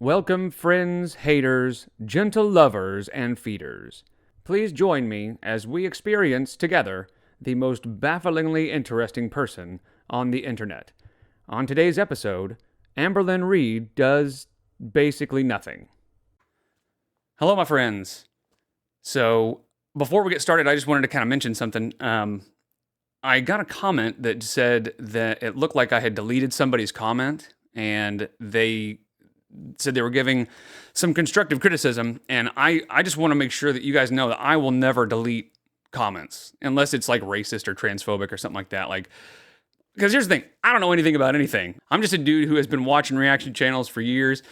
Welcome, friends, haters, gentle lovers, and feeders. Please join me as we experience together the most bafflingly interesting person on the internet. On today's episode, Amberlynn Reid does basically nothing. Hello, my friends. So, before we get started, I just wanted to kind of mention something. I got a comment that said that it looked like I had deleted somebody's comment, and they said they were giving some constructive criticism, and I just want to make sure that you guys know that I will never delete comments unless it's like racist or transphobic or something like that. Because here's the thing, I don't know anything about anything. I'm just a dude who has been watching reaction channels for years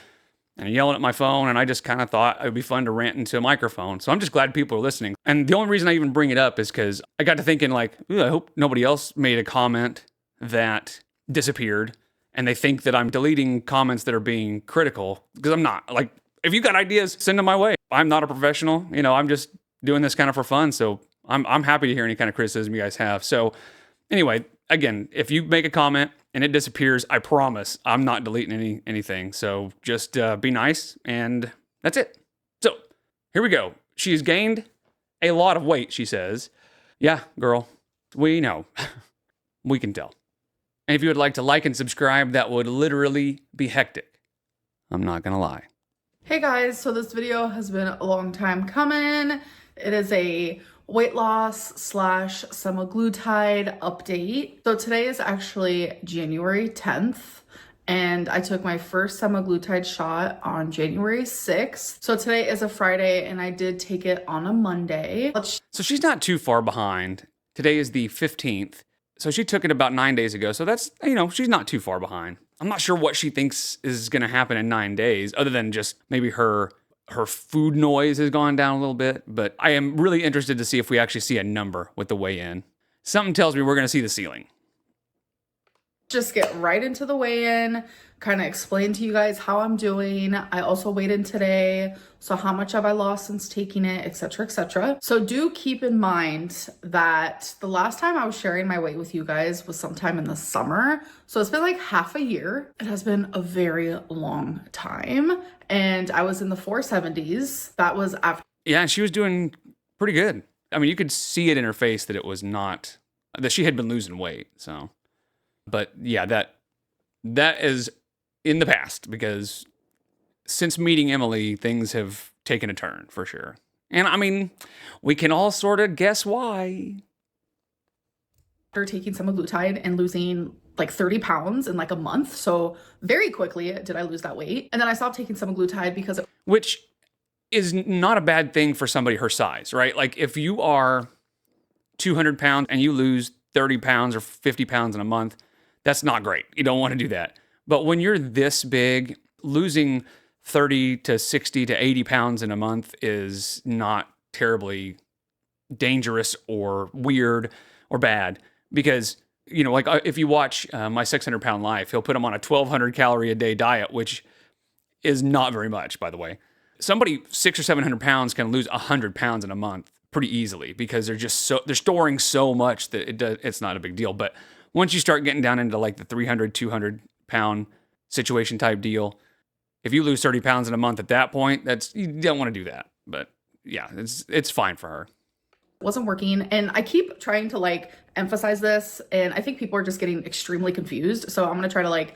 and yelling at my phone, and I just kind of thought it would be fun to rant into a microphone. So I'm just glad people are listening. And the only reason I even bring it up is because I got to thinking I hope nobody else made a comment that disappeared and they think that I'm deleting comments that are being critical, because I'm not. If you got ideas, send them my way. I'm not a professional. I'm just doing this kind of for fun. So I'm happy to hear any kind of criticism you guys have. So anyway, again, if you make a comment and it disappears, I promise I'm not deleting anything. So just be nice, and that's it. So here we go. She's gained a lot of weight, she says. Yeah, girl, we know. We can tell. And if you would like to like and subscribe, that would literally be hectic. I'm not gonna lie. Hey guys, so this video has been a long time coming. It is a weight loss / semaglutide update. So today is actually January 10th, and I took my first semaglutide shot on January 6th. So today is a Friday, and I did take it on a Monday. So she's not too far behind. Today is the 15th. So she took it about 9 days ago. So that's, she's not too far behind. I'm not sure what she thinks is going to happen in 9 days, other than just maybe her food noise has gone down a little bit. But I am really interested to see if we actually see a number with the weigh-in. Something tells me we're going to see the ceiling. Just get right into the weigh-in, kind of explain to you guys how I'm doing. I also weighed in today, so how much have I lost since taking it, etc., etc. So do keep in mind that the last time I was sharing my weight with you guys was sometime in the summer. So it's been like half a year. It has been a very long time. And I was in the 470s. That was after. Yeah, she was doing pretty good. I mean, you could see it in her face that it was not, that she had been losing weight, so. But yeah, that is in the past, because since meeting Emily, things have taken a turn for sure. And I mean, we can all sort of guess why. After taking semaglutide and losing like 30 pounds in like a month. So very quickly did I lose that weight. And then I stopped taking semaglutide because which is not a bad thing for somebody her size, right? Like if you are 200 pounds and you lose 30 pounds or 50 pounds in a month, that's not great. You don't want to do that. But when you're this big, losing 30 to 60 to 80 pounds in a month is not terribly dangerous or weird or bad. Because, if you watch My 600 Pound Life, he'll put him on a 1,200 calorie a day diet, which is not very much, by the way. Somebody 600 or 700 pounds can lose 100 pounds in a month pretty easily, because they're storing so much that it's not a big deal. But once you start getting down into like the 300, 200 pound situation type deal, if you lose 30 pounds in a month at that point, you don't want to do that. But yeah, it's fine for her. Wasn't working. And I keep trying to emphasize this, and I think people are just getting extremely confused. So I'm going to try to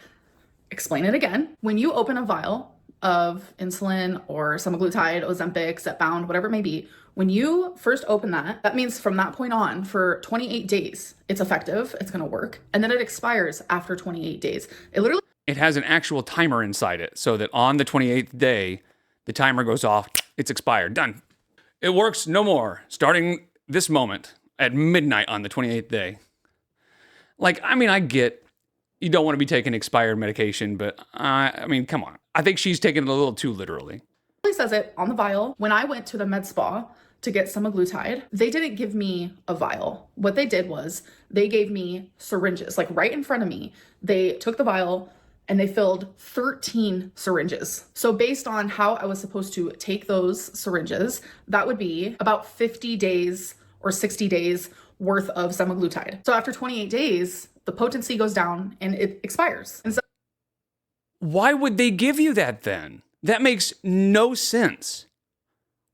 explain it again. When you open a vial of insulin or semaglutide, Ozempic, Zepbound, whatever it may be, when you first open that means from that point on for 28 days, it's effective, it's going to work. And then it expires after 28 days. It has an actual timer inside it, so that on the 28th day, the timer goes off, it's expired, done. It works no more, starting this moment at midnight on the 28th day. I get you don't want to be taking expired medication, but come on. I think she's taking it a little too literally. It says it on the vial. When I went to the med spa to get semaglutide, they didn't give me a vial. What they did was they gave me syringes, right in front of me. They took the vial and they filled 13 syringes. So based on how I was supposed to take those syringes, that would be about 50 days or 60 days worth of semaglutide. So after 28 days, the potency goes down and it expires. And so why would they give you that then? That makes no sense.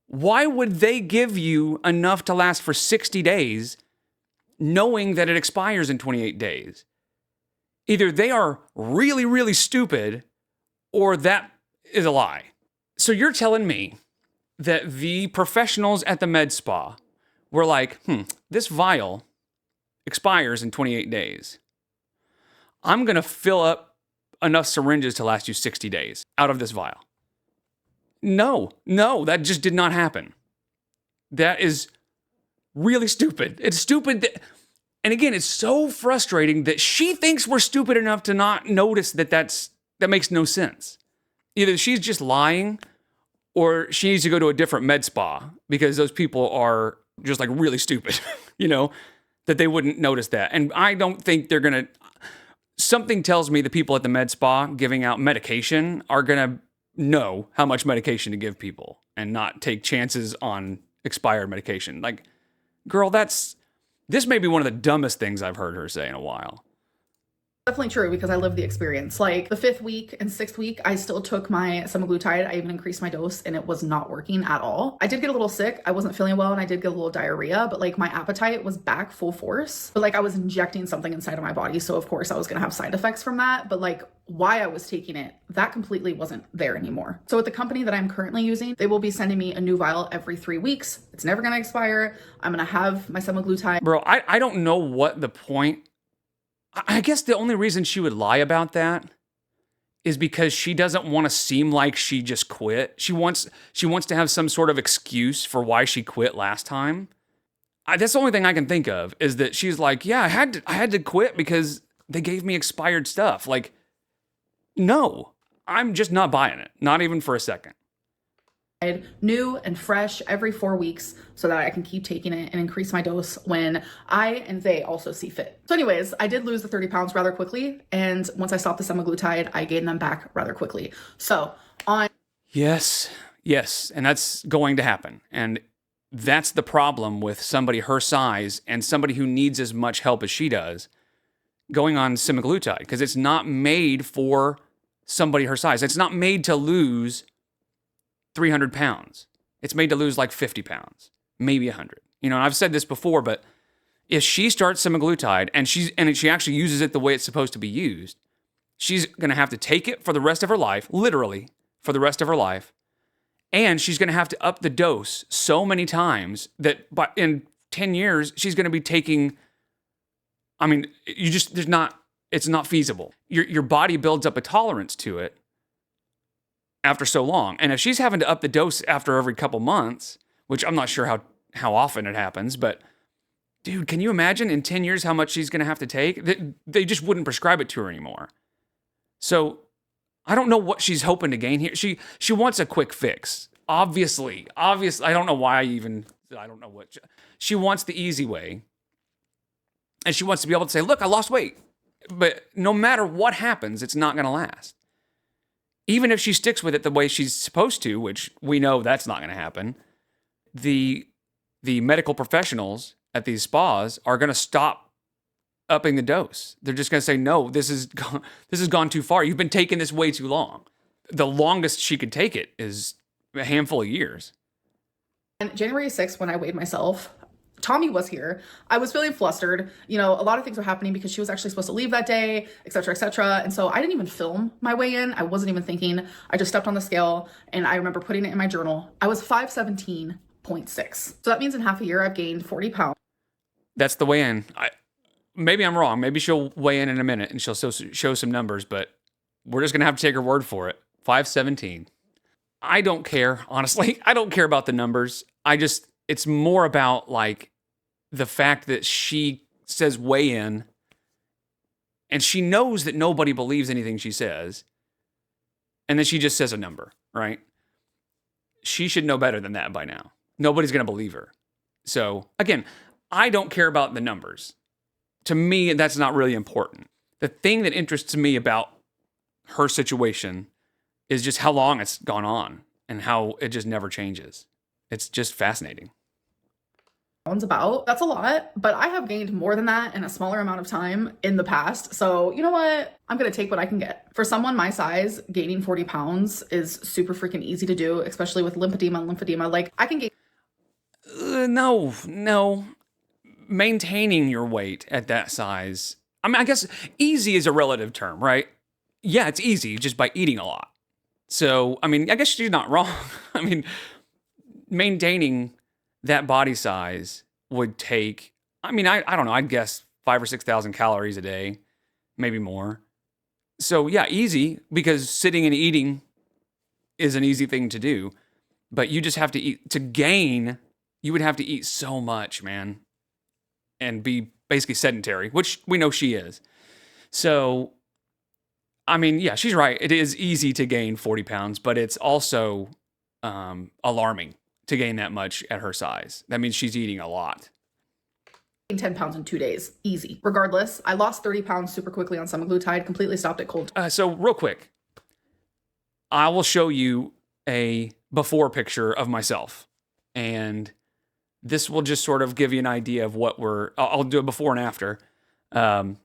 Why would they give you enough to last for 60 days knowing that it expires in 28 days? Either they are really, really stupid or that is a lie. So you're telling me that the professionals at the med spa were like, this vial expires in 28 days. I'm going to fill up enough syringes to last you 60 days out of this vial. No, that just did not happen. That is really stupid. It's stupid. And again, it's so frustrating that she thinks we're stupid enough to not notice that makes no sense. Either she's just lying or she needs to go to a different med spa because those people are just like really stupid, that they wouldn't notice that. And I don't think they're going to, something tells me the people at the med spa giving out medication are going to know how much medication to give people and not take chances on expired medication. Like, girl, this may be one of the dumbest things I've heard her say in a while. Definitely true, because I lived the experience. Like the 5th week and 6th week, I still took my semaglutide. I even increased my dose and it was not working at all. I did get a little sick. I wasn't feeling well and I did get a little diarrhea, but like my appetite was back full force. But like I was injecting something inside of my body. So of course I was going to have side effects from that. But like why I was taking it, that completely wasn't there anymore. So with the company that I'm currently using, they will be sending me a new vial every 3 weeks. It's never going to expire. I'm going to have my semaglutide. Bro, I don't know what the point. I guess the only reason she would lie about that is because she doesn't want to seem like she just quit. She wants to have some sort of excuse for why she quit last time. That's the only thing I can think of is that she's like, yeah, I had to quit because they gave me expired stuff. Like, no, I'm just not buying it. Not even for a second. New and fresh every 4 weeks so that I can keep taking it and increase my dose when I and they also see fit. So anyways, I did lose the 30 pounds rather quickly. And once I stopped the semaglutide, I gained them back rather quickly. So Yes. And that's going to happen. And that's the problem with somebody her size and somebody who needs as much help as she does going on semaglutide, because it's not made for somebody her size. It's not made to lose 300 pounds. It's made to lose like 50 pounds, maybe 100. And I've said this before, but if she starts semaglutide and she actually uses it the way it's supposed to be used, she's going to have to take it for the rest of her life, literally for the rest of her life. And she's going to have to up the dose so many times that in 10 years, she's going to be taking, it's not feasible. Your body builds up a tolerance to it after so long. And if she's having to up the dose after every couple months, which I'm not sure how often it happens, but dude, can you imagine in 10 years how much she's going to have to take? They just wouldn't prescribe it to her anymore. So I don't know what she's hoping to gain here. She wants a quick fix. Obviously. I don't know why I don't know what. She wants the easy way. And she wants to be able to say, look, I lost weight. But no matter what happens, it's not going to last. Even if she sticks with it the way she's supposed to, which we know that's not going to happen, the medical professionals at these spas are going to stop upping the dose. They're just going to say, no, this has gone too far. You've been taking this way too long. The longest she could take it is a handful of years. And January 6th, when I weighed myself, Tommy was here. I was feeling flustered. A lot of things were happening because she was actually supposed to leave that day, et cetera, et cetera. And so I didn't even film my weigh-in. I wasn't even thinking. I just stepped on the scale and I remember putting it in my journal. I was 517.6. So that means in half a year, I've gained 40 pounds. That's the weigh-in. Maybe I'm wrong. Maybe she'll weigh in a minute and she'll show some numbers, but we're just going to have to take her word for it. 517. I don't care, honestly. I don't care about the numbers. It's more about like the fact that she says weigh in and she knows that nobody believes anything she says. And then she just says a number, right? She should know better than that by now. Nobody's going to believe her. So again, I don't care about the numbers. To me, that's not really important. The thing that interests me about her situation is just how long it's gone on and how it just never changes. It's just fascinating. about. That's a lot, but I have gained more than that in a smaller amount of time in the past. So you know what? I'm gonna take what I can get. For someone my size, gaining 40 pounds is super freaking easy to do, especially with lymphedema. Like I can gain. No. Maintaining your weight at that size. I mean, I guess easy is a relative term, right? Yeah, it's easy just by eating a lot. So, I mean, I guess she's not wrong. I mean, maintaining that body size would take, I mean, I don't know, I'd guess 5,000 or 6,000 calories a day, maybe more. So, yeah, easy because sitting and eating is an easy thing to do. But you just have to eat, to gain, you would have to eat so much, man, and be basically sedentary, which we know she is. So, I mean, yeah, she's right. It is easy to gain 40 pounds, but it's also alarming to gain that much at her size. That means she's eating a lot. 10 pounds in 2 days. Easy. Regardless, I lost 30 pounds super quickly on semaglutide, completely stopped at cold. So real quick, I will show you a before picture of myself. And this will just sort of give you an idea of what I'll do a before and after. And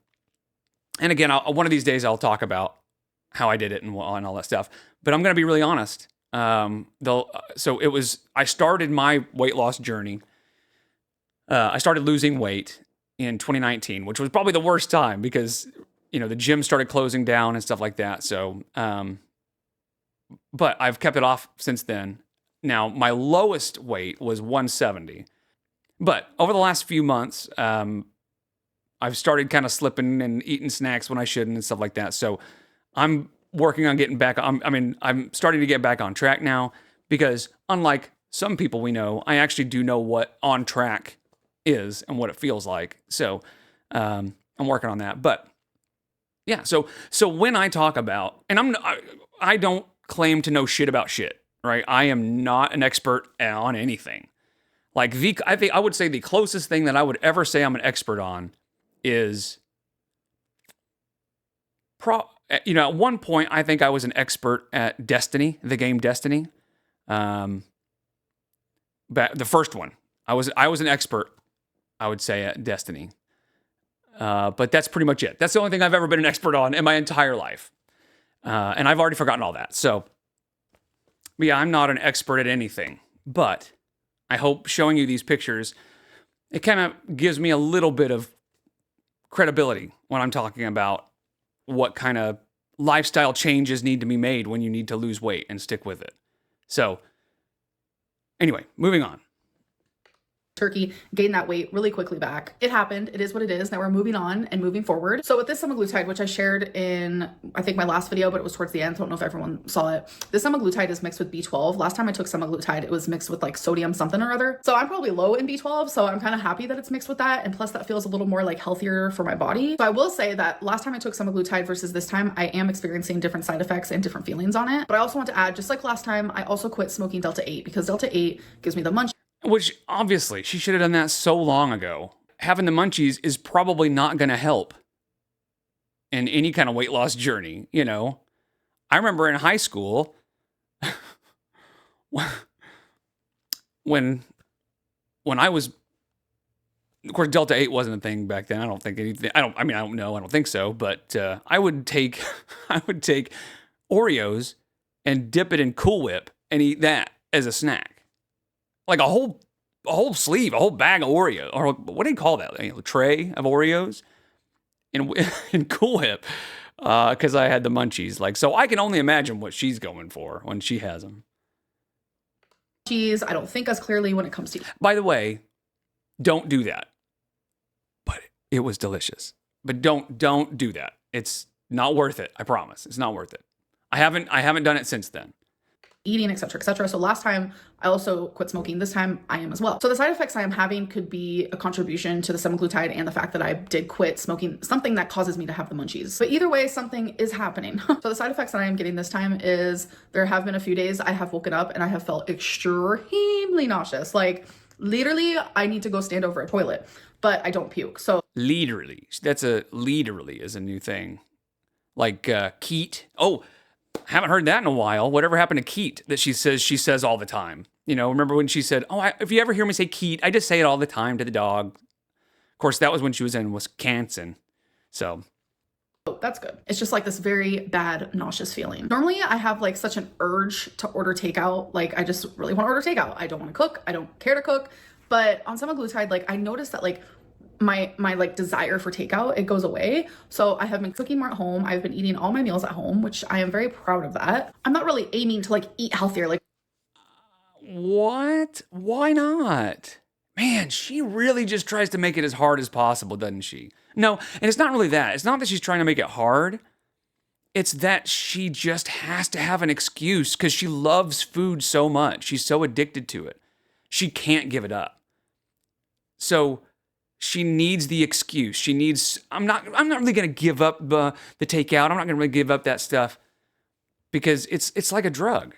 again, one of these days I'll talk about how I did it and all that stuff. But I'm going to be really honest. So I started my weight loss journey. I started losing weight in 2019, which was probably the worst time because, the gym started closing down and stuff like that. So, but I've kept it off since then. Now, my lowest weight was 170. But over the last few months, I've started kind of slipping and eating snacks when I shouldn't and stuff like that. So I'm working on getting back. I'm starting to get back on track now because unlike some people we know, I actually do know what on track is and what it feels like. So I'm working on that. But yeah, so when I talk about, and I don't claim to know shit about shit, right? I am not an expert on anything. Like I would say the closest thing that I would ever say I'm an expert on is at one point I think I was an expert at Destiny, the game Destiny. But the first one, I was an expert, I would say, at Destiny. But that's pretty much it. That's the only thing I've ever been an expert on in my entire life. And I've already forgotten all that. So, yeah, I'm not an expert at anything. But I hope showing you these pictures, it kind of gives me a little bit of credibility when I'm talking about what kind of lifestyle changes need to be made when you need to lose weight and stick with it. So, anyway, moving on. Turkey, gain that weight really quickly back. It happened. It is what it is. Now we're moving on and moving forward. So with this semaglutide, which I shared in, I think, my last video, but it was towards the end. I don't know if everyone saw it. This semaglutide is mixed with B12. Last time I took semaglutide, it was mixed with like sodium something or other. So I'm probably low in B12. So I'm kind of happy that it's mixed with that. And plus that feels a little more like healthier for my body. So I will say that last time I took semaglutide versus this time, I am experiencing different side effects and different feelings on it. But I also want to add, just like last time, I also quit smoking Delta 8 because Delta 8 gives me the munchies. Which, obviously, she should have done that so long ago. Having the munchies is probably not going to help in any kind of weight loss journey, I remember in high school, when I was, of course, Delta 8 wasn't a thing back then. I don't think anything, I don't know. I don't think so. But I would take Oreos and dip it in Cool Whip and eat that as a snack. Like a whole sleeve, a whole bag of Oreos, or what do you call that? A tray of Oreos in Cool Whip, because I had the munchies. Like, so I can only imagine what she's going for when she has them. I don't think as clearly when it comes to. By the way, don't do that. But it was delicious. But don't do that. It's not worth it. I promise. It's not worth it. I haven't done it since then. Eating, etc., etc. So last time I also quit smoking. This time I am as well. So the side effects I am having could be a contribution to the semaglutide and the fact that I did quit smoking, something that causes me to have the munchies. But either way, something is happening. So the side effects that I am getting this time is there have been a few days I have woken up and I have felt extremely nauseous. Like literally, I need to go stand over a toilet, but I don't puke. So literally, literally is a new thing. Like Keat. Oh, haven't heard that in a while. Whatever happened to Keat that she says all the time? You know, remember when she said, if you ever hear me say Keat, I just say it all the time to the dog. Of course, that was when she was in Wisconsin. So that's good. It's just like this very bad nauseous feeling. Normally I have like such an urge to order takeout. Like I just really want to order takeout. I don't want to cook. I don't care to cook. But on semaglutide, like I noticed that like my like desire for takeout, it goes away. So I have been cooking more at home. I've been eating all my meals at home, which I am very proud of that. I'm not really aiming to like eat healthier. Like what? Why not? Man, she really just tries to make it as hard as possible, doesn't she? No, and it's not really that. It's not that she's trying to make it hard. It's that she just has to have an excuse because she loves food so much. She's so addicted to it. She can't give it up. So she needs the excuse. She needs, I'm not really going to give up the takeout. I'm not going to really give up that stuff because it's like a drug.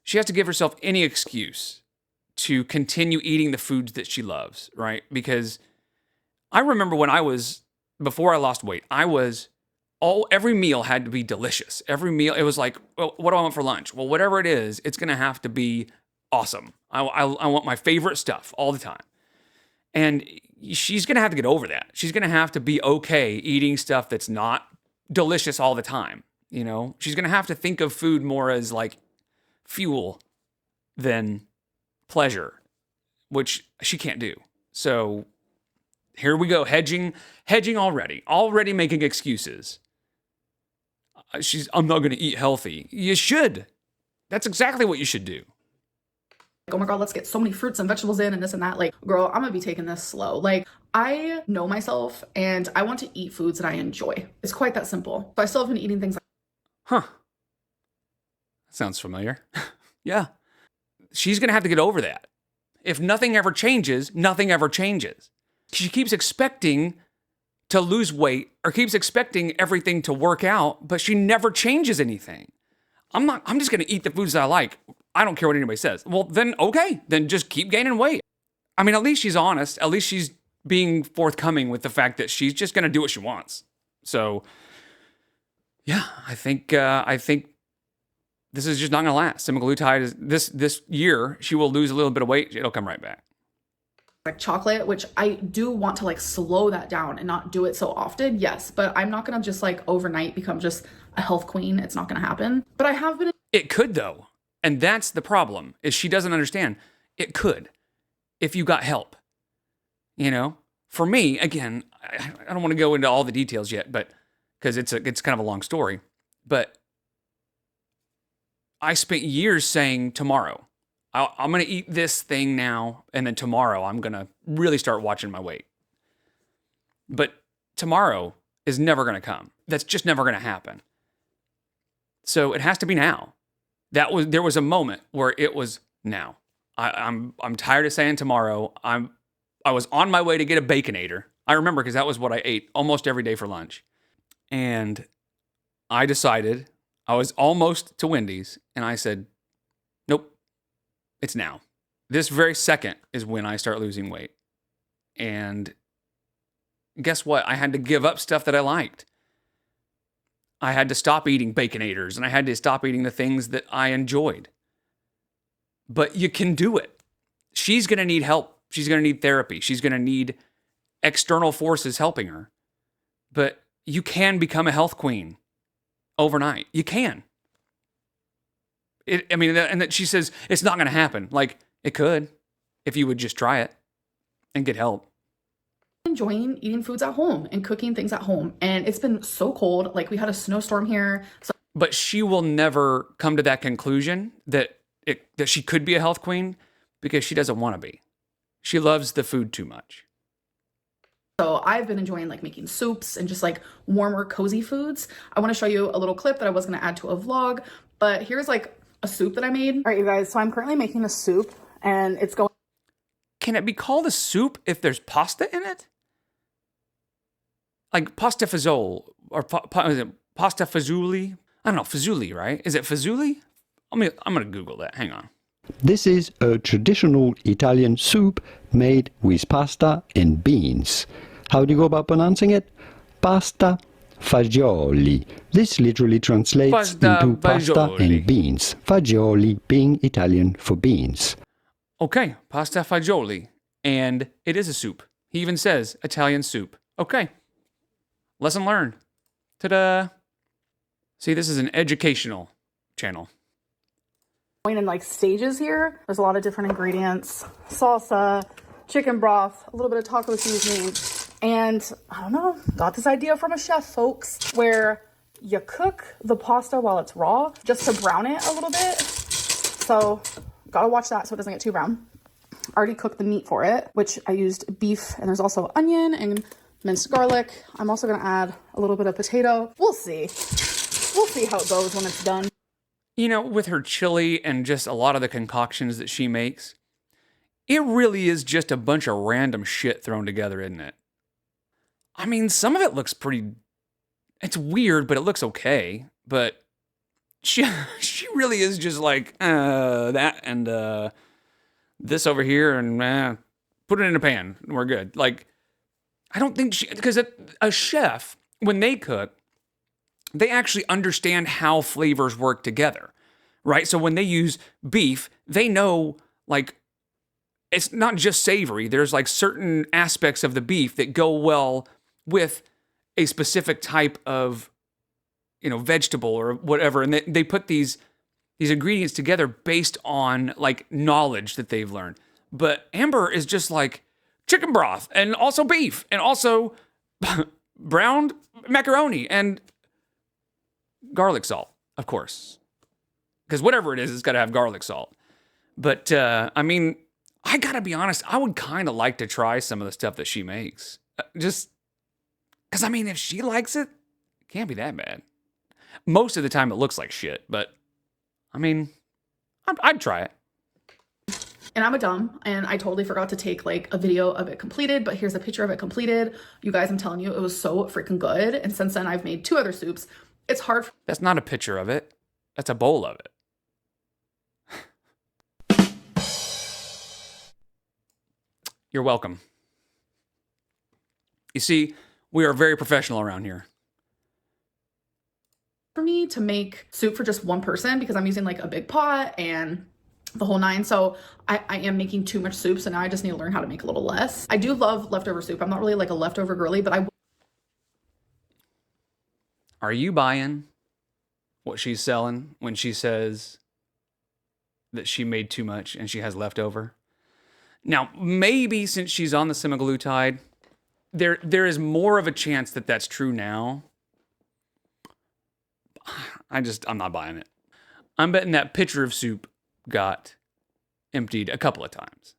She has to give herself any excuse to continue eating the foods that she loves, right? Because I remember when before I lost weight, every meal had to be delicious. Every meal, it was like, well, what do I want for lunch? Well, whatever it is, it's going to have to be awesome. I want my favorite stuff all the time. And she's going to have to get over that. She's going to have to be okay eating stuff that's not delicious all the time. You know, she's going to have to think of food more as like fuel than pleasure, which she can't do. So here we go, hedging already making excuses. I'm not going to eat healthy. You should. That's exactly what you should do. Oh my God, let's get so many fruits and vegetables in and this and that. Like, girl, I'm gonna be taking this slow. Like, I know myself and I want to eat foods that I enjoy. It's quite that simple. But I still have been eating things like, that sounds familiar. Yeah. She's gonna have to get over that. If nothing ever changes, nothing ever changes. She keeps expecting to lose weight or keeps expecting everything to work out, but she never changes anything. I'm just gonna eat the foods that I like. I don't care what anybody says. Well, then, okay, then just keep gaining weight. I mean, at least she's honest. At least she's being forthcoming with the fact that she's just going to do what she wants. So, yeah, I think this is just not going to last. Semaglutide is this year, she will lose a little bit of weight. It'll come right back. Like chocolate, which I do want to like slow that down and not do it so often. Yes, but I'm not going to just like overnight become just a health queen. It's not going to happen. But I have been. It could though. And that's the problem, is she doesn't understand. It could, if you got help. You know, for me, again, I don't want to go into all the details yet, but because it's kind of a long story. But I spent years saying tomorrow, I'm going to eat this thing now, and then tomorrow I'm going to really start watching my weight. But tomorrow is never going to come. That's just never going to happen. So it has to be now. There was a moment where it was now. I'm tired of saying tomorrow. I was on my way to get a Baconator. I remember because that was what I ate almost every day for lunch. And I decided I was almost to Wendy's and I said, nope, it's now. This very second is when I start losing weight. And guess what? I had to give up stuff that I liked. I had to stop eating Baconators and I had to stop eating the things that I enjoyed. But you can do it. She's going to need help. She's going to need therapy. She's going to need external forces helping her. But you can become a health queen overnight. You can. And that she says it's not going to happen. Like, it could if you would just try it and get help. Enjoying eating foods at home and cooking things at home, and it's been so cold. Like, we had a snowstorm here, but she will never come to that conclusion that she could be a health queen because she doesn't want to be. She loves the food too much. So I've been enjoying like making soups and just like warmer, cozy foods. I want to show you a little clip that I was going to add to a vlog, but here's like a soup that I made. All right, you guys, so I'm currently making a soup and it's going. Can it be called a soup if there's pasta in it? Like pasta fagioli or pasta fagioli? I don't know, fagioli, right? Is it fagioli? I'm going to Google that. Hang on. This is a traditional Italian soup made with pasta and beans. How do you go about pronouncing it? Pasta fagioli. This literally translates into pasta and beans. Fagioli being Italian for beans. Okay, pasta fagioli. And it is a soup. He even says Italian soup. Okay. Lesson learned. Ta-da. See, this is an educational channel. Going in like stages here. There's a lot of different ingredients. Salsa, chicken broth, a little bit of taco seasoning. And I don't know, got this idea from a chef, folks, where you cook the pasta while it's raw just to brown it a little bit. So gotta watch that so it doesn't get too brown. Already cooked the meat for it, which I used beef, and there's also onion and minced garlic. I'm also gonna add a little bit of potato. We'll see. We'll see how it goes when it's done. You know, with her chili and just a lot of the concoctions that she makes, it really is just a bunch of random shit thrown together, isn't it? I mean, some of it looks pretty... It's weird, but it looks okay. But she really is just like, that and this over here and put it in a pan. We're good. Like, I don't think she... Because a chef, when they cook, they actually understand how flavors work together, right? So when they use beef, they know, like, it's not just savory. There's, like, certain aspects of the beef that go well with a specific type of, vegetable or whatever. And they put these ingredients together based on, like, knowledge that they've learned. But Amber is just like chicken broth and also beef and also browned macaroni and garlic salt, of course. Because whatever it is, it's got to have garlic salt. But, I mean, I got to be honest, I would kind of like to try some of the stuff that she makes. Just because, I mean, if she likes it, it can't be that bad. Most of the time it looks like shit, but, I mean, I'd try it. And I'm a dumb, and I totally forgot to take like a video of it completed, but here's a picture of it completed. You guys, I'm telling you, it was so freaking good. And since then, I've made 2 other soups. It's hard. That's not a picture of it. That's a bowl of it. You're welcome. You see, we are very professional around here. For me to make soup for just one person because I'm using like a big pot and the whole 9. So I am making too much soup. So now I just need to learn how to make a little less. I do love leftover soup. I'm not really like a leftover girly, but Are you buying what she's selling when she says that she made too much and she has leftover? Now, maybe since she's on the semaglutide, there is more of a chance that that's true now. I'm not buying it. I'm betting that pitcher of soup got emptied a couple of times.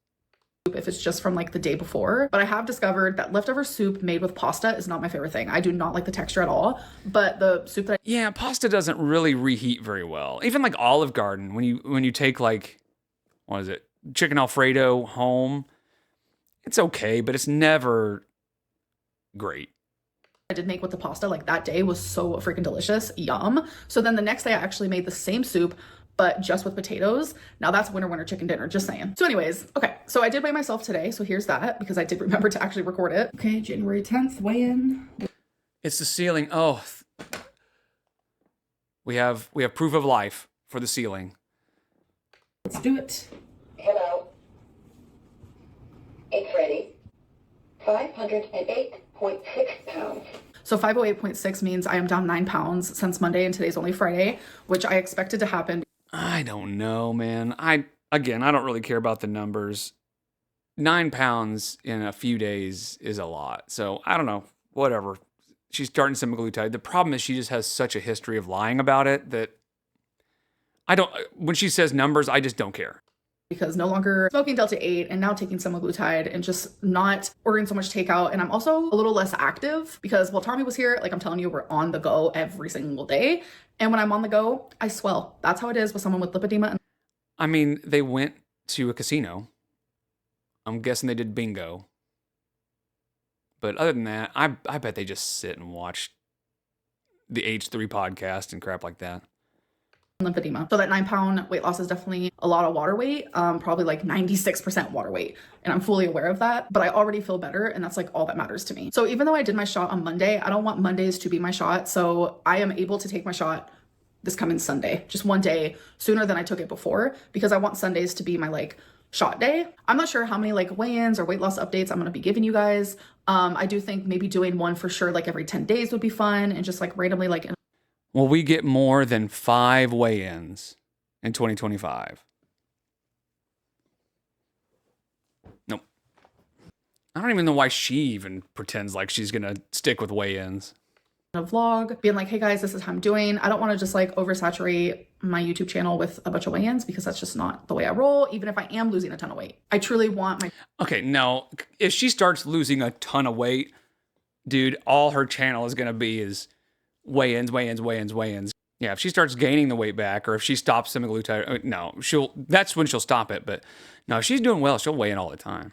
If it's just from like the day before, but I have discovered that leftover soup made with pasta is not my favorite thing. I do not like the texture at all, but the soup that Yeah, pasta doesn't really reheat very well. Even like Olive Garden, when you take like, what is it, chicken Alfredo home, it's okay, but it's never great. I did make with the pasta like that day was so freaking delicious. Yum. So then the next day I actually made the same soup, but just with potatoes. Now that's winner chicken dinner, just saying. So anyways, okay, so I did weigh myself today. So here's that because I did remember to actually record it. Okay, January 10th, weigh in. It's the ceiling. Oh, we have proof of life for the ceiling. Let's do it. Hello. It's ready. 508.6 pounds. So 508.6 means I am down 9 pounds since Monday, and today's only Friday, which I expected to happen. I don't know, man. I don't really care about the numbers. 9 pounds in a few days is a lot. So I don't know. Whatever. She's starting semaglutide. The problem is she just has such a history of lying about it that when she says numbers, I just don't care. Because no longer smoking Delta 8 and now taking semaglutide and just not ordering so much takeout. And I'm also a little less active because while Tommy was here, like I'm telling you, we're on the go every single day. And when I'm on the go, I swell. That's how it is with someone with lipedema. I mean, they went to a casino. I'm guessing they did bingo. But other than that, I bet they just sit and watch the H3 podcast and crap like that. Lymphedema. So that 9-pound weight loss is definitely a lot of water weight, probably like 96% water weight. And I'm fully aware of that, but I already feel better. And that's like all that matters to me. So even though I did my shot on Monday, I don't want Mondays to be my shot. So I am able to take my shot this coming Sunday, just one day sooner than I took it before, because I want Sundays to be my like shot day. I'm not sure how many like weigh-ins or weight loss updates I'm going to be giving you guys. I do think maybe doing one for sure, like every 10 days would be fun, and just like randomly like. Will we get more than 5 weigh-ins in 2025? Nope. I don't even know why she even pretends like she's going to stick with weigh-ins. A vlog being like, hey guys, this is how I'm doing. I don't want to just like oversaturate my YouTube channel with a bunch of weigh-ins because that's just not the way I roll, even if I am losing a ton of weight. I truly want my. Okay, no, if she starts losing a ton of weight, dude, all her channel is going to be is weigh-ins, weigh-ins, weigh-ins, weigh-ins. Yeah, if she starts gaining the weight back, or if she stops semaglutide, no, that's when she'll stop it. But no, if she's doing well, she'll weigh in all the time.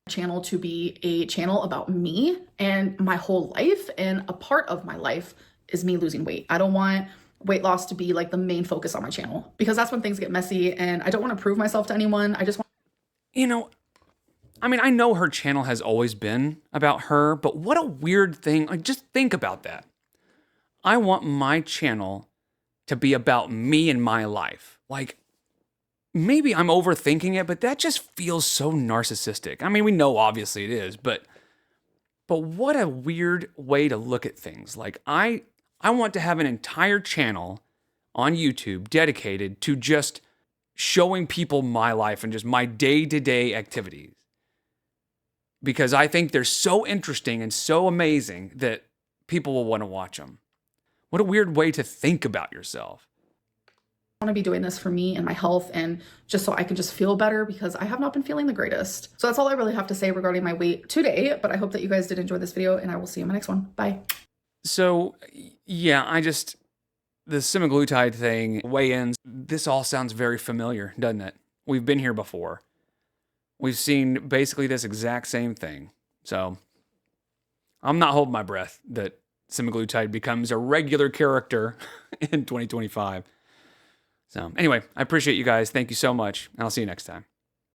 Channel to be a channel about me and my whole life, and a part of my life is me losing weight. I don't want weight loss to be like the main focus on my channel, because that's when things get messy, and I don't want to prove myself to anyone. I just want, you know, I mean, I know her channel has always been about her, but what a weird thing. Like, just think about that. I want my channel to be about me and my life. Like, maybe I'm overthinking it, but that just feels so narcissistic. I mean, we know obviously it is, but what a weird way to look at things. Like, I want to have an entire channel on YouTube dedicated to just showing people my life and just my day-to-day activities, because I think they're so interesting and so amazing that people will want to watch them. What a weird way to think about yourself. to be doing this for me and my health, and just so I can just feel better, because I have not been feeling the greatest. So that's all I really have to say regarding my weight today, but I hope that you guys did enjoy this video, and I will see you in my next one. Bye. So yeah, the semaglutide thing, weigh-ins, this all sounds very familiar, doesn't it? We've been here before. We've seen basically this exact same thing. So I'm not holding my breath that semaglutide becomes a regular character in 2025. So anyway, I appreciate you guys. Thank you so much. I'll see you next time.